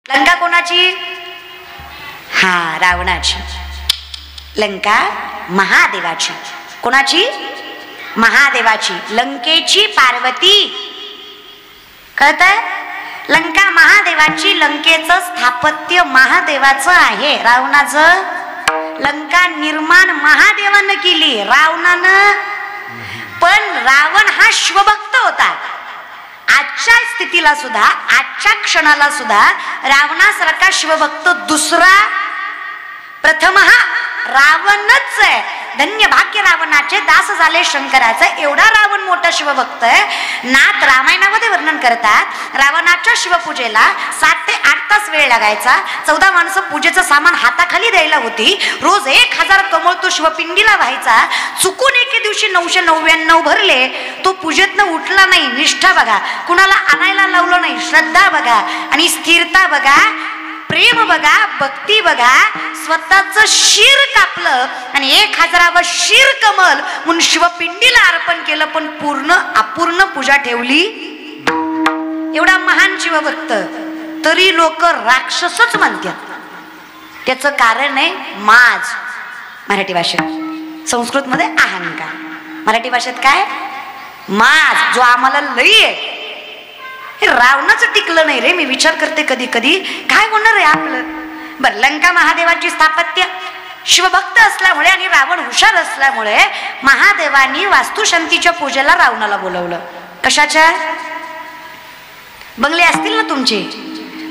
लंका कोणाची? हा, रावणाची. लंका महादेवाची. कोणाची? महादेवाची. लंकेची पार्वती. कळतंय? लंका महादेवाची. लंकेचं स्थापत्य महादेवाचं आहे. रावणाचं लंका निर्माण महादेवानं केली, रावणानं. पण रावण हा शिवभक्त होता. आजच्या स्थितीला सुद्धा, आजच्या क्षणाला सुद्धा रावणासारखा शिवभक्त दुसरा प्रथम हा रावणच आहे. धन्य भाग्य रावणाचे, दास झाले शंकराचे. एवढा रावण मोठा शिवभक्त आहे. नाथ रामायणामध्ये वर्णन करतात, रावणाच्या शिवपूजेला 7 ते 8 तास वेळ लागायचा. 14 माणसं पूजेचं सामान हाताखाली द्यायला होती. रोज 1000 कमळ तो शिवपिंडीला व्हायचा. चुकून एके दिवशी 999 भरले, तो पूजेतनं उठला नाही. निष्ठा बघा, कुणाला आणायला लावलं नाही. श्रद्धा बघा आणि स्थिरता बघा, प्रेम बघा, भक्ती बघा. स्वतःच शिर कापलं आणि 1000वा शिर कमल म्हणून शिवपिंडीला अर्पण केलं, पण पूर्ण अपूर्ण पूजा ठेवली. एवढा महान शिवभक्त, तरी लोक राक्षसच म्हणतात. त्याचं कारण आहे माज. मराठी भाषेत, संस्कृत मध्ये अहंकार, मराठी भाषेत काय? माज, जो आम्हाला लई आहे. हे रावणाचं टिकलं नाही रे. मी विचार करते कधी कधी, काय होणार आहे आपलं. बर, लंका महादेवाची स्थापत्य. शिवभक्त असल्यामुळे आणि रावण हुशार असल्यामुळे महादेवानी वास्तुशांतीच्या पूजेला रावणाला बोलवलं. कशाच्या? बंगले असतील ना तुमचे,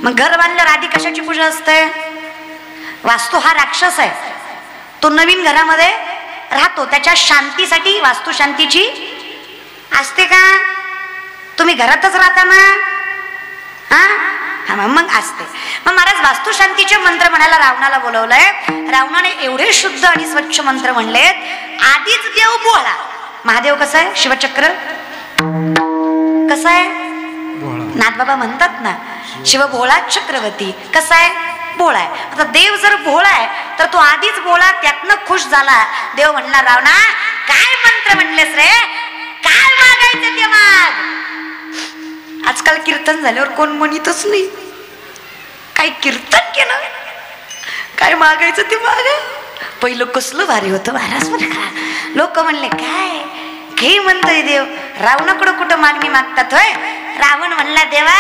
मग घर बांधल्यावर आधी कशाची पूजा असते? वास्तू हा राक्षस आहे, तो नवीन घरामध्ये राहतो, त्याच्या शांतीसाठी वास्तुशांतीची असते का? तुम्ही घरातच राहता ना? हा, मग असते. मग महाराज वास्तुशांतीचे मंत्र म्हणायला रावणाला बोलवलंय. रावणाने एवढे शुद्ध आणि स्वच्छ मंत्र म्हणलेत. आधीच देव बोळा. महादेव कसं आहे? शिवचक्र कसं आहे? नाथबाबा म्हणतात ना, शिव भोळा चक्रवर्ती. कसा आहे? भोळा आहे. आता देव जर भोळा आहे तर तो आधीच बोळा, त्यातनं खुश झाला. देव म्हणला, रावणा काय मंत्र म्हणलेस रे? काय मागायचं ते माग. आजकाल कीर्तन झाल्यावर कोण म्हणतच नाही. काय कीर्तन केलं, काय मागायचं ते माग. पहिलं कसलं भारी होतं महाराज. लोक म्हणले काय काही म्हणतोय देव, रावणाकडं कुठं मागणी मागतात होय. रावण म्हणला, देवा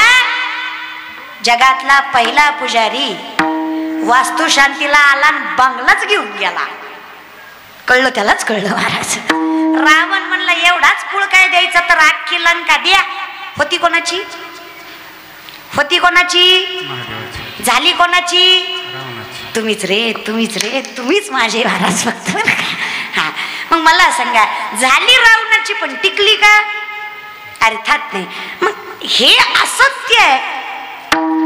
जगातला पहिला पुजारी वास्तुशांतीला आला, बंगलाच घेऊन गेला. कळलं त्यालाच कळलं महाराज. रावण म्हणला, एवढाच फुळ काय द्यायचा तर अख्खी लंका द्या. होती कोणाची? होती कोणाची? झाली कोणाची? तुम्हीच रे, तुम्हीच रे, तुम्हीच माझे महाराज फक्त. हा, मग मला सांगा, झाली रावणाची पण टिकली का? अर्थात नाही. मग हे असत्य आहे,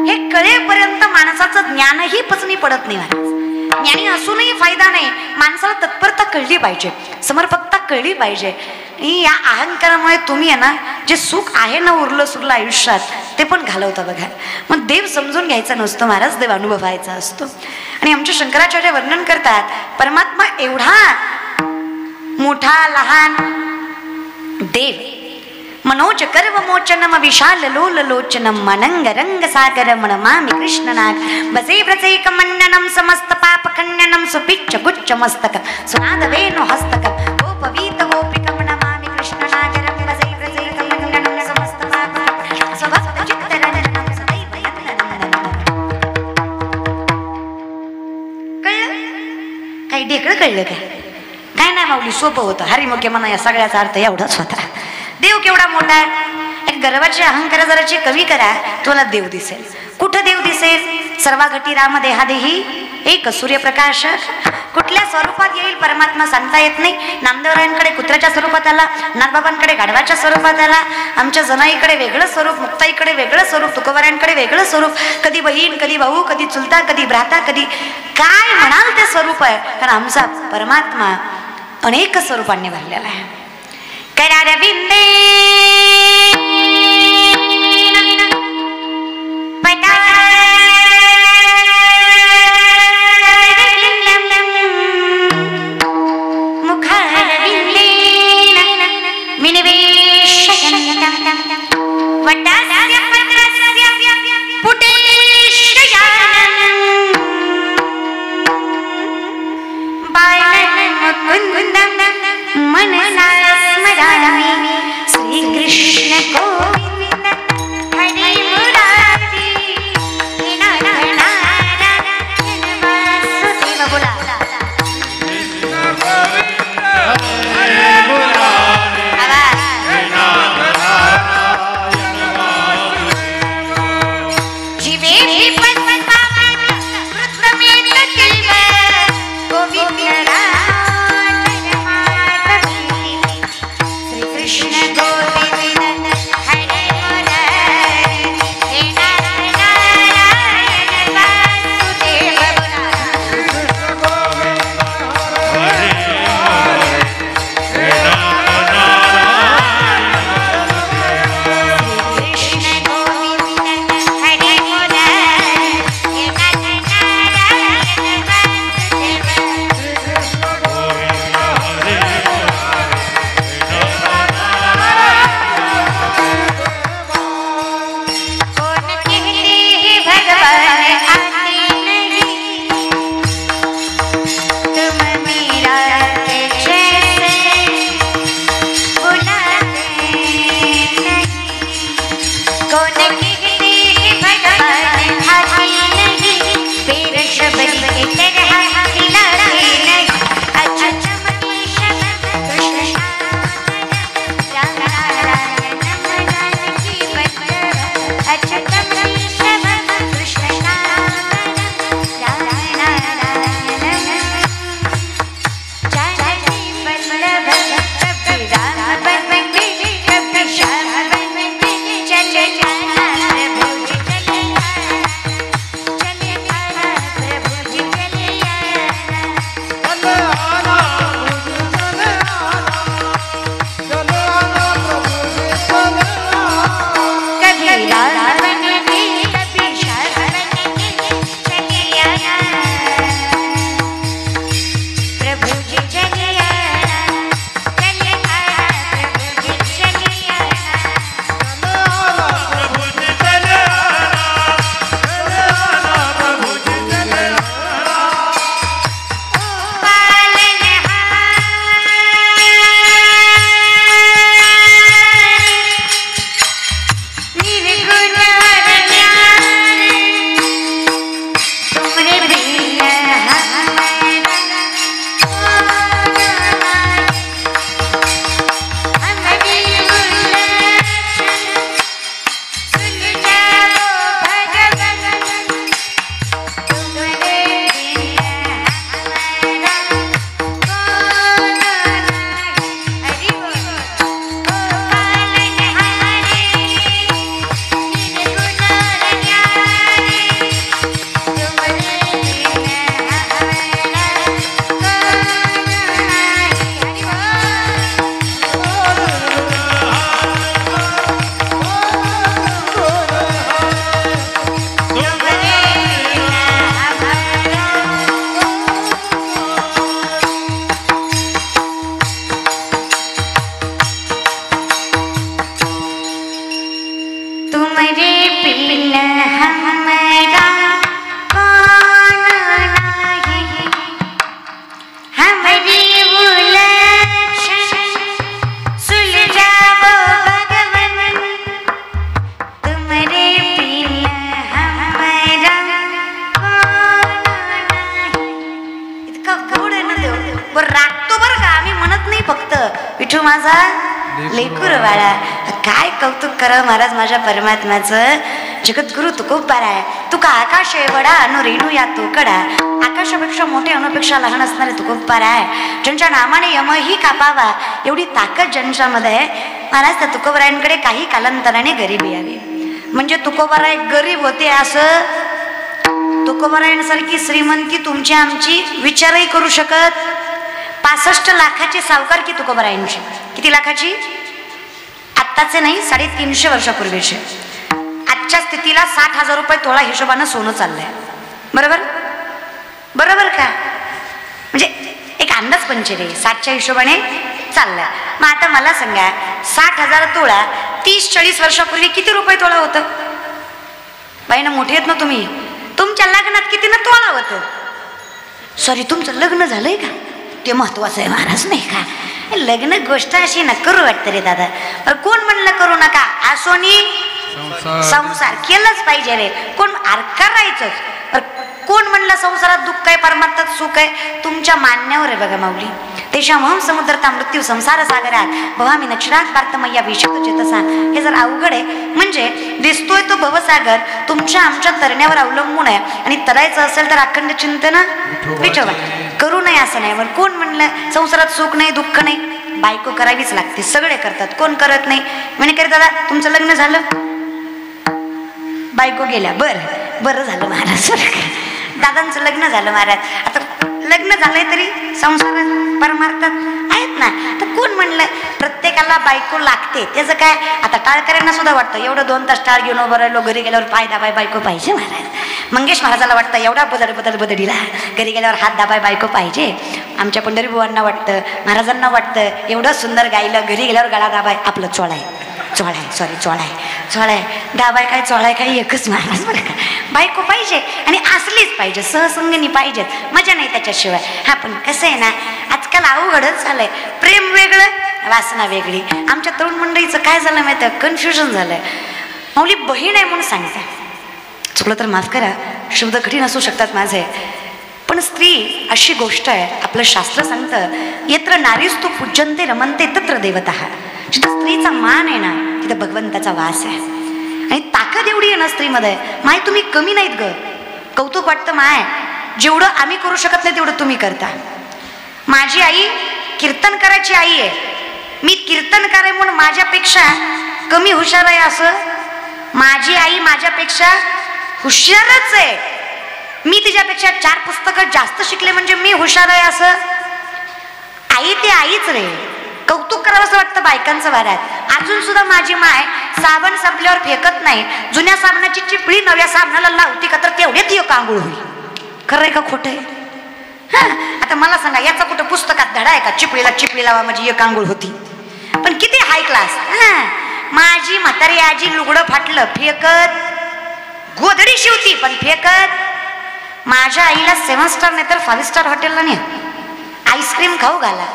हे कळेपर्यंत माणसाचं ज्ञानही पचनी पडत नाही महाराज. ज्ञानी असूनही फायदा नाही. माणसाला तत्परता कळली पाहिजे, समर्पकता कळली पाहिजे. या अहंकारामुळे तुम्ही आहे ना, जे सुख आहे ना उरलं सुरलं आयुष्यात, ते पण घालवता बघा. मग देव समजून घ्यायचा नसतो महाराज, देव अनुभवायचा असतो. आणि आमचे शंकराचार्य वर्णन करतात, परमात्मा एवढा मोठा लहान देव, मनोज कर्वमोचनम विशाल लोल लोचनम मनंग रंग सागर मनमामि कृष्णनाग बसे ब्रसेक मण्डनम समस्त पाप खंडनम सुपिच्च गुच्च मस्तक सुनाद वेणु हस्तक गोपवीत गोपिकम नमामि कृष्णनागरम बसे ब्रसेक मण्डनम समस्त पाप स्वभक्त चित्तरनम सदैव यत्ननम. कळलं? काही ढेकळं कळलं काय नाही माऊली, सोपं होतं. हरिमुखे म्हणा, या सगळ्याचा अर्थ एवढाच होता. देव केवढा मोठा आहे. एक गर्वाची अहंकाराची कमी करा, तुला देव दिसेल. कुठं देव दिसेल? सर्वाघटी राम देहादेही एक सूर्यप्रकाश. कुठल्या स्वरूपात येईल परमात्मा सांगता येत नाही. नामदेवरायांकडे कुत्र्याच्या स्वरूपात आला, नाथबाबांकडे गाढवाच्या स्वरूपात आला, आमच्या जनाईकडे वेगळं स्वरूप, मुक्ताईकडे वेगळं स्वरूप, तुकोबारायांकडे वेगळं स्वरूप. कधी बहीण, कधी भाऊ, कधी चुलता, कधी भ्राता, कधी काय म्हणाल ते स्वरूप आहे. कारण आमचा परमात्मा अनेक स्वरूपांनी भरलेला आहे. करारविंदे मुखारविंदे मिनिवेशयन् वटस्य पत्रस्य पुटेशया विठू माझा लेकूर बाळा, काय कौतुक करा महाराज माझ्या परमात्म्याचं. जगद्गुरु तुकोबार आहे. तुका आकाश वडा अनु रेणू या तोकडा. आकाशापेक्षा मोठे अनुपेक्षा लहान असणारे तुकोबार आहे. ज्यांच्या नामाने यमही कापावा एवढी ताकद ज्यांच्यामध्ये आहे. महाराज त्या तुकोबारायांकडे काही कालांतराने गरिबी आली. म्हणजे तुकोबाराय गरीब होते असं तुकोबारायांसारखी श्रीमंती तुमची आमची विचारही करू शकत. 65 लाखाची सावकार की तुकोबारायांची. किती लाखाची? आत्ताचे नाही, 350 वर्षापूर्वीचे. आजच्या स्थितीला 60,000 रुपये तोळा हिशोबानं सोनं चाललंय. बरोबर बरोबर का? म्हणजे एक अंदाज पंचरे 60च्या हिशोबाने चाललाय. मग आता मला सांगा 60,000 तोळा 30-40 वर्षापूर्वी किती रुपये तोळा होतं? बाईनं मोठी आहेत ना तुम्ही. तुमच्या लग्नात किती ना तोळा होतं? सॉरी, तुमचं लग्न झालंय का? ते महत्वाचं आहे महाराज, नाही का? लग्न गोष्ट अशी न करू वाटतं रे दादा. पण कोण म्हणलं करू नका? आसोनी संसार केलंच पाहिजे रे. कोण करायचंच. कोण म्हणलं संसारात दुःख आहे परमात्म्यात सुख आहे? तुमच्या मान्यावर आहे बघा माऊली. तेषामहं समुद्रता मृत्यू संसार सागरात भवामी नक्षरात पार्थमय्या विशुद्ध चेतसा. हे जर अवघड आहे म्हणजे दिसतोय तो भवसागर तुमच्या आमच्या तरण्यावर अवलंबून आहे आणि तरायचं असेल तर अखंड चिंतन विठोबा करू नये असं नाही. बरं कोण म्हणलं संसारात सुख नाही दुःख नाही, बायको करावीच लागते, सगळे करतात, कोण करत नाही. म्हणे करे दादा तुमचं लग्न झालं, बायको गेल्या, बरं झालं महाराज, दादांचं लग्न झालं महाराज. आता लग्न झालंय तरी संसारात परमार्थात आहेत ना. तर कोण म्हणलं प्रत्येकाला बायको लागते त्याचं काय. आता टाळकऱ्यांना सुद्धा वाटतं एवढं 2 तास टाळ घेऊन उभं राहिलो, घरी गेल्यावर पाय दाबाय बायको पाहिजे महाराज. मंगेश महाराजाला वाटतं एवढा बदडीला घरी गेल्यावर हात दाबाय बायको पाहिजे. आमच्या पंढरी बुवांना वाटतं, महाराजांना वाटतं एवढं सुंदर गायलं, घरी गेल्यावर गळा दाबाय आपलं चोळाय दाबाय काय चोळाय काय एकच महाराज. बरं का बायको पाहिजे आणि असलीच पाहिजे, सहसंगनी पाहिजेत, मजा नाही त्याच्याशिवाय. हा पण कसं आहे ना आजकाल अवघडच झालंय, प्रेम वेगळं वासना वेगळी. आमच्या तरुण मंडळीचं काय झालं माहिती आहे, कन्फ्युजन झालंय. माऊली बहीण आहे म्हणून सांगते, चुकलं तर माफ करा, शब्द कठीण असू शकतात माझे, पण स्त्री अशी गोष्ट आहे आपलं शास्त्र सांगतं यत्र नारीस्तु पूज्यन्ते रमन्ते तत्र देवतः. जिथं स्त्रीचा मान आहे ना तिथं भगवंताचा वास आहे. आणि ताकद एवढी आहे ना स्त्रीमध्ये. माय तुम्ही कमी नाहीत ग, कौतुक वाटतं माय, जेवढं आम्ही करू शकत नाही तेवढं तुम्ही करता. माझी आई कीर्तन करायची आई आहे, मी कीर्तनकार आहे म्हणून माझ्यापेक्षा कमी हुशार आहे असं. माझी आई माझ्यापेक्षा हुशारच आहे, मी तिच्यापेक्षा 4 पुस्तकं जास्त शिकले म्हणजे मी हुशार आहे असं. आई ते आईच रे, कौतुक करावं असं वाटतं बायकांचं वाऱ्यात. अजून सुद्धा माझी माय साबण संपल्यावर फेकत नाही, जुन्या साबणाची चिपळी नव्या साबणाला लावती का तर तेवढ्यात एक आंघोळ होईल. खरं आहे का खोटं आहे? हा आता मला सांगा याचा कुठं पुस्तकात धडा आहे का चिपळीला चिपळी लावा म्हणजे एक आंघोळ होती. पण किती हाय क्लास. माझी म्हातारी आजी लुगडं फाटलं फेकत, गोधडी शिवती पण फेकत. माझ्या आईला 7 स्टार नाही तर 5 स्टार हॉटेलला नाही, आईस्क्रीम खाऊ घाला,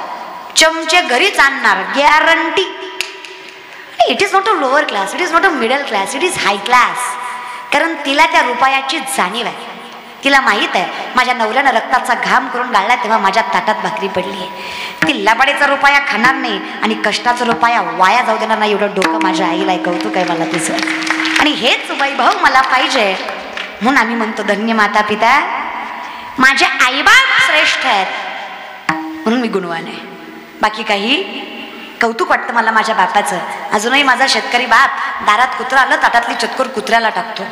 चमचे घरीच आणणार guarantee. It is not a lower class, it is not a middle class, it is hi class. कारण तिला त्या रुपयाची जाणीव आहे. तिला माहीत आहे माझ्या नवऱ्यानं रक्ताचा घाम करून गाळला तेव्हा माझ्या ताटात भाकरी पडली आहे. ती लबाडीचा रुपया खाणार नाही आणि कष्टाचा रुपया वाया जाऊ देणार नाही, एवढं डोकं माझ्या आईला आहे. कौतुक आहे मला तिचं. आणि हेच वैभव मला पाहिजे म्हणून आम्ही म्हणतो धन्य माता पिता, माझे आईबाप श्रेष्ठ आहेत म्हणून मी गुणवान आहे. बाकी काही कौतुक वाटतं मला माझ्या बापाचं. अजूनही माझा शेतकरी बाप दारात कुत्रा आलं ताटातली चतकोर कुत्र्याला टाकतो,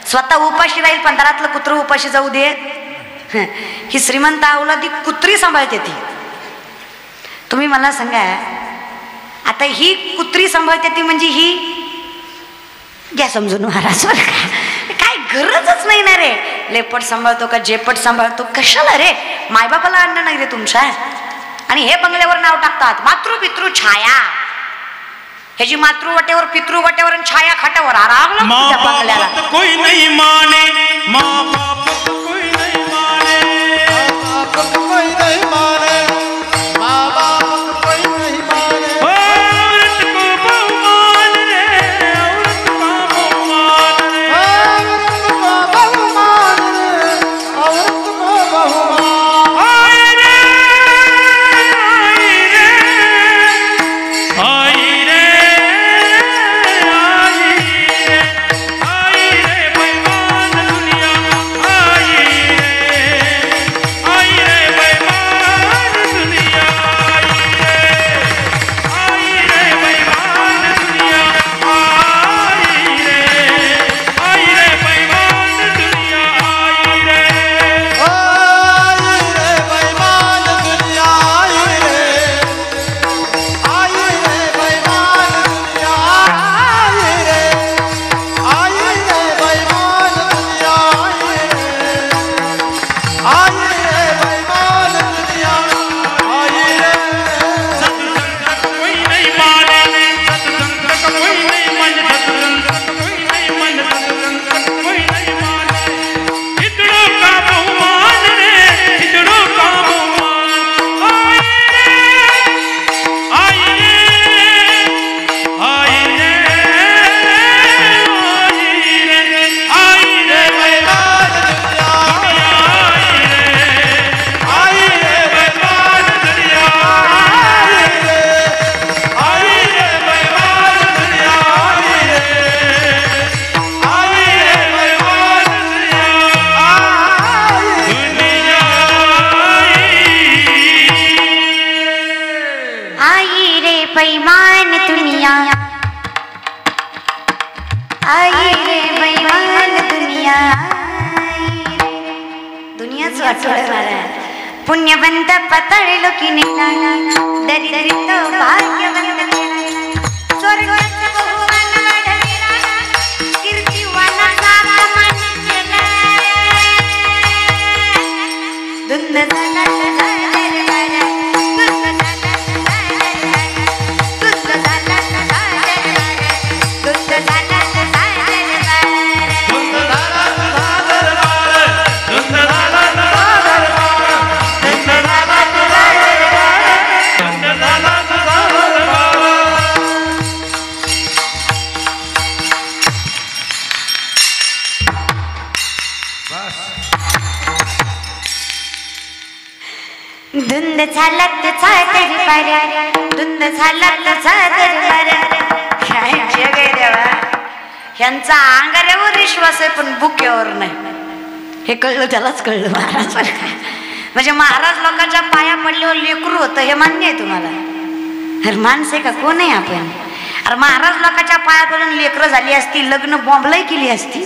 स्वतः उपाशी राहील पण दारातलं कुत्रं उपाशी जाऊ दे. ही श्रीमंत अवलादी कुत्री सांभाळते ती. तुम्ही मला सांगा आता ही कुत्री सांभाळते ती म्हणजे ही घ्या समजून महाराज, काय गरजच नाही ना रे. लेपट सांभाळतो का जेपट सांभाळतो कशाला रे, मायबापाला अन्न नाही रे तुमच्या. आणि हे बंगल्यावर नाव टाकतात मातृ पितृ छाया. ह्याची मातृ वाट्यावर पितृ वाट्यावर आणि छाया खाट्यावर आराम बंगल्याला. कोई नाही माने माँ बाप कोई नाही माने, कोई नाही माने, माँ बाप कोई नहीं माने. औरत को बहुमान रे, औरत को बहुमान रे, औरत को बहुमान रे, औरत को बहुमान. आय रे आई रे आई रे आई रे बेईमान दुनिया पुण्याच वाटोळ महाराज पुण्यवंत पतळलो की निघाला दरिद्रित भाग्यवंत स्वर्गाचं बहुमान वाढविला कीर्तिवानाचा अपमान केला धुंद झाला धुंद झाला तुझा दरबार धुंद झाला तुझा दरबार काय जग आहे देवा ह्यांचा अंगाऱ्यावर विश्वास आहे पण बुक्यावर नाही हे कळलं त्यालाच कळलं महाराज म्हणजे महाराज लोकांच्या पाया पडल्यावर लेकरू होतं हे मान्य आहे तुम्हाला अरे माणसं आहे का कोण आहे आपण अरे महाराज लोकांच्या पाया पडून लेकरं झाली असती लग्न बॉम्बलाई केली असती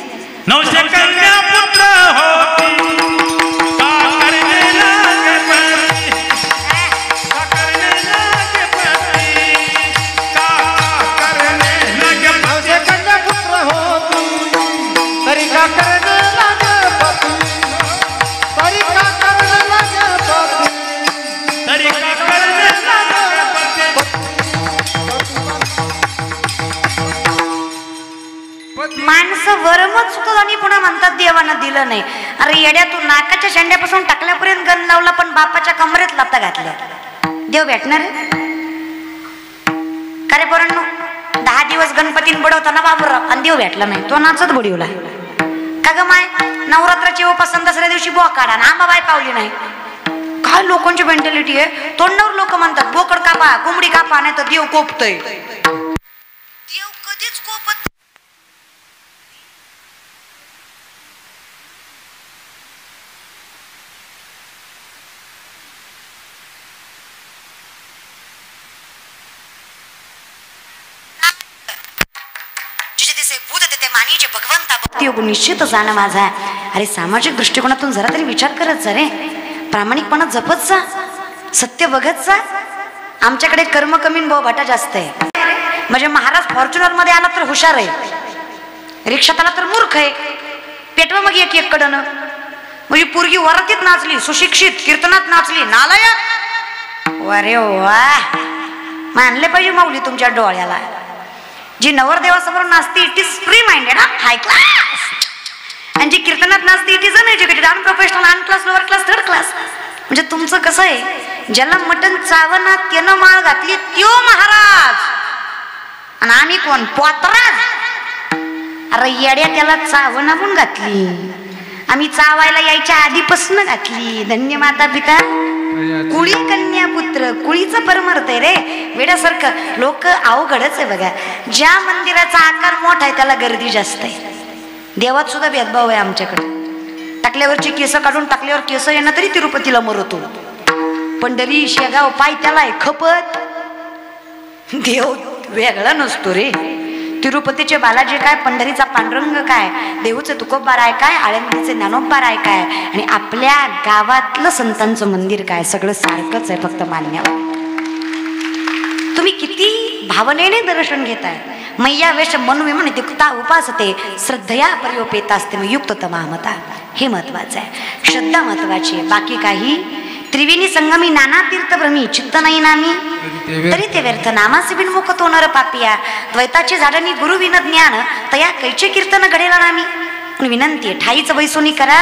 माणसं वरमच सुद्धा आणि पुन्हा म्हणतात देवानं दिलं नाही अरे येड्या तू नाकाच्या शेंड्यापासून टाकल्यापर्यंत गण लावला पण बापाच्या कमरेत लाता घातल्या देव भेटणार का रे पोरांनो 10 दिवस गणपतीन बुडवताना बाबूराव आणि देव भेटला नाही तो नाचत बुडवला का ग माय नवरात्राची उपासन दसऱ्या दिवशी बुवा काढा ना आंबाबाई पावली नाही काय लोकांची मेंटॅलिटी आहे तोंडावर लोक म्हणतात बोकड कापा कोंबडी कापा नाही तर देव कोपतय देव कधीच कोपत निश्चितच जाणं माझा अरे सामाजिक दृष्टिकोनातून जरा तरी विचार करत जा रे प्रामाणिकपणा जपत जा सत्य बघत जा आमच्याकडे कर्म कमी भाऊ भाटा जास्त आहे म्हणजे महाराज फॉर्च्युनर मध्ये आला तर हुशार आहे रिक्षात आला तर मूर्ख आहे पेटवा मग एक एक कडनं म्हणजे पोरगी वरातीत नाचली सुशिक्षित कीर्तनात नाचली नालायक अरे वा मानले पाहिजे माऊली तुमच्या डोळ्याला जी नवरदेवासमोर नाचते it is free minded high class आणि जी कीर्तनात नाचते it is uneducated unprofessional unclass lower class third class म्हणजे तुमचं कसं आहे ज्याला मटण चावना त्यानं माळ घातली त्यो महाराज आणि आम्ही कोण पोतराज अरे येड्या त्याला चावना पण घातली आम्ही चावायला यायच्या आधीपासून घातली धन्य माता पिता कुळी कन्या पुत्र कुळीचं परमार्थ आहे रे वेड्यासारखं लोक अवघडच आहे बघा ज्या मंदिराचा आकार मोठा आहे त्याला गर्दी जास्त आहे देवात सुद्धा भेदभाव आहे आमच्याकडे टाकल्यावरची केस काढून टाकल्यावर केस येणं तरी तिरुपतीला मरतो पंढरी शेगाव पाय त्याला आहे खपत देव वेगळा नसतो रे तिरुपतीचे बालाजी काय पंढरीचा पांडुरंग काय देऊचे तुकोबार आहे काय आळंदीचे ज्ञानोबार आहे काय आणि आपल्या गावातलं संतांचं मंदिर काय सगळं सारखंच आहे फक्त मान्यवर तुम्ही किती भावनेने दर्शन घेताय मैया वेश मनवे म्हणते युक्ता उपासते श्रद्धया परियोपेत असते युक्त तमामता हे महत्वाचं आहे श्रद्धा महत्वाची आहे बाकी काही त्रिवेणी संगमी नाना तीर्थभ्रमी चित्त नाही नामी तरी ते व्यर्थ नामासे बिनमुख तोनर पापिया द्वैताची झाडांनी गुरु विन ज्ञान तया कैचे कीर्तन घडेला नामी विनंती ठाईच वैसोनी करा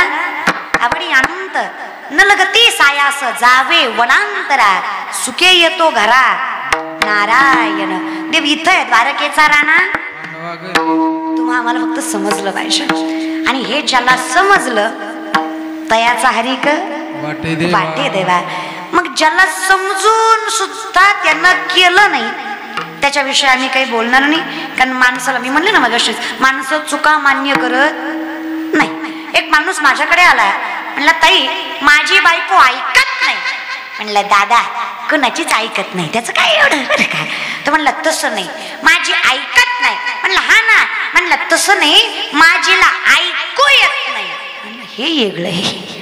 आवडी अनंत न लगती सायास जावे वनांतरा सुखे येतो घरा नारायण देव इथं आहे द्वारकेचा राणा तुम्हा आम्हाला फक्त समजलं पाहिजे आणि हे ज्याला समजलं तयाचा हरिक वाटे देवा मग ज्याला समजून सुद्धा त्यांना केलं नाही त्याच्याविषयी आम्ही काही बोलणार नाही कारण माणसाला मी म्हणले ना मग माणसं चुका मान्य करत नाही एक माणूस माझ्याकडे आला म्हणला ताई माझी बायको ऐकत नाही म्हणलं दादा कोणाचीच ऐकत नाही त्याचं काय एवढं बरं काय तर म्हणलं तसं नाही माझी ऐकत नाही म्हणलं हा ना म्हणलं तसं नाही माझीला ऐकू येत नाही हे वेगळं आहे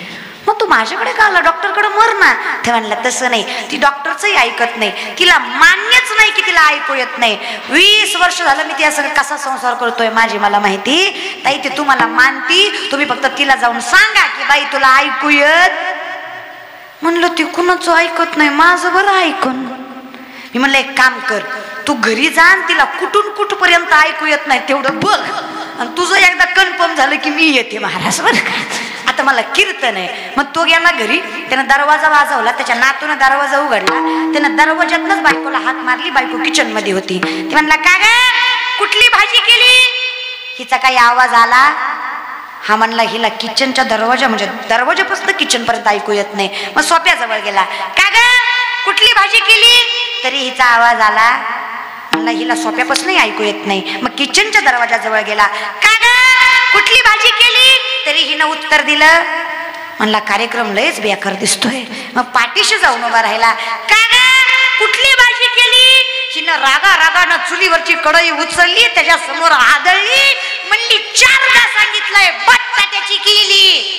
मग तू माझ्याकडे का आला, डॉक्टरकडे मर ना. ते म्हणलं तसं नाही, ती डॉक्टरचंही ऐकत नाही, तिला मान्यच नाही की तिला ऐकू येत नाही. 20 वर्ष झालं मी तिला सगळं कसा संसार करतोय माझी मला माहिती. ताई ते तुम्हाला मानती, तुम्ही फक्त तिला जाऊन सांगा की बाई तुला ऐकू येत. म्हणलं ती कुणाचं ऐकत नाही, माझं बरं ऐकून. मी म्हणलं एक काम कर, तू घरी जा आणि तिला कुठून कुठपर्यंत ऐकू येत नाही तेवढं बघ, आणि तुझं एकदा कन्फर्म झालं की मी येते महाराज बरं का. आता मला कीर्तन आहे. मग तो गेला घरी, त्यानं दरवाजा वाजवला, त्याच्या नातून दरवाजा उघडला, त्यानं दरवाजातनच बायकोला हाक मारली. बायको किचन मध्ये होती. ती म्हणला का ग कुठली भाजी केली. हिचा काही आवाज आला. हा म्हणला हिला किचनच्या दरवाजा म्हणजे दरवाजापासून किचन पर्यंत ऐकू येत नाही. मग सोप्याजवळ गेला, का ग कुठली भाजी केली. तरी हिचा आवाज आला. म्हणला हिला सोप्यापासून ऐकू येत नाही. मग किचनच्या दरवाजाजवळ गेला, का ग कुठली भाजी केली. तरी हिनं उत्तर दिलं. म्हणला कार्यक्रम लयच बेकार दिसतोय. मग पाठीशी जाऊन उभा राहिला, का ग कुठली भाजी केली. हिनं रागा रागानं चुलीवरची कढई उचलली, त्याच्या समोर आदळली, म्हणली 4दा सांगितलंय बटाट्याची केली.